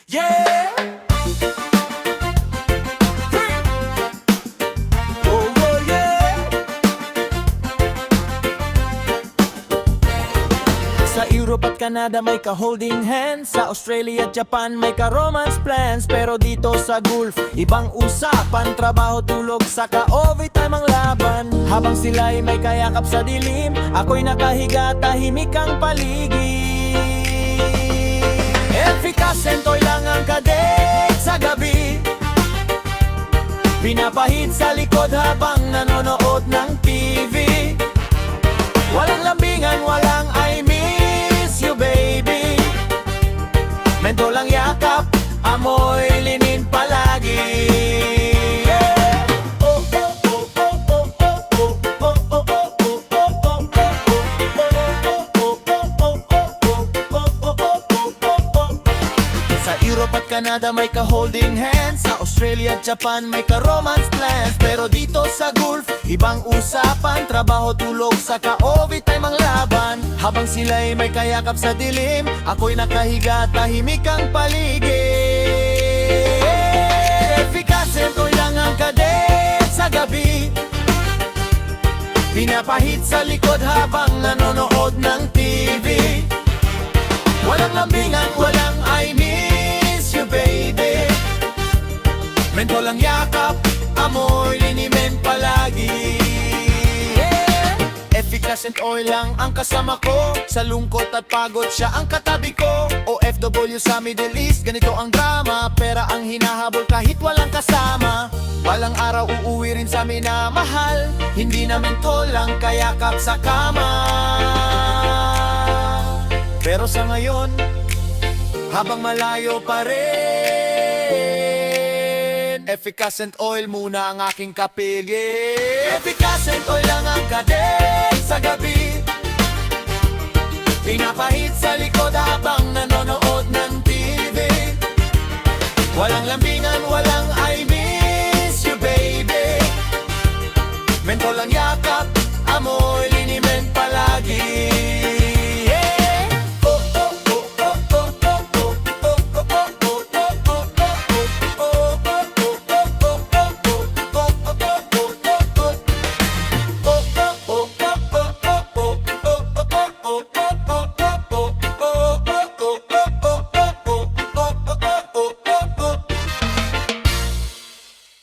Yeah! Oh, oh, yeah! Sa Europe at Canada may ka-holding hands, sa Australia at Japan may ka-romance plans. Pero dito sa Gulf, ibang usapan, trabaho, tulog, saka overtime ang laban. Habang sila'y may kayakap sa dilim, ako'y nakahiga, tahimik ang paligid. Efikasento'y lang ang kadate sa gabi, pinapahid sa likod habang nanonood ng TV. Walang lambingan, walang I miss you baby, mento lang yakap, amoy linin palagi. Sa Europe at Canada may ka-holding hands, sa Australia at Japan may ka-romance plans. Pero dito sa Gulf, ibang usapan, trabaho, tulog, saka overtime ang laban. Habang sila'y may kayakap sa dilim, ako'y nakahiga, tahimik ang paligid. Efikasento'y lang ang kadate sa gabi, pinapahid sa likod habang nanonood ng TV. Walang lambingan, walang I miss you baby, mento lang yakap, amoy linimen palagi. Efficacent oil lang ang kasama ko, sa lungkot at pagod siya ang katabi ko. OFW sa Middle East, ganito ang drama, pera ang hinahabol kahit walang kasama. Walang araw uuwi rin sa minamahal, hindi namin to lang kayakap sa kama. Pero sa ngayon, habang malayo pa rin, Efficacent oil muna ang aking kapigil. Efficacent oil lang ang kadate sa gabi, pinapahid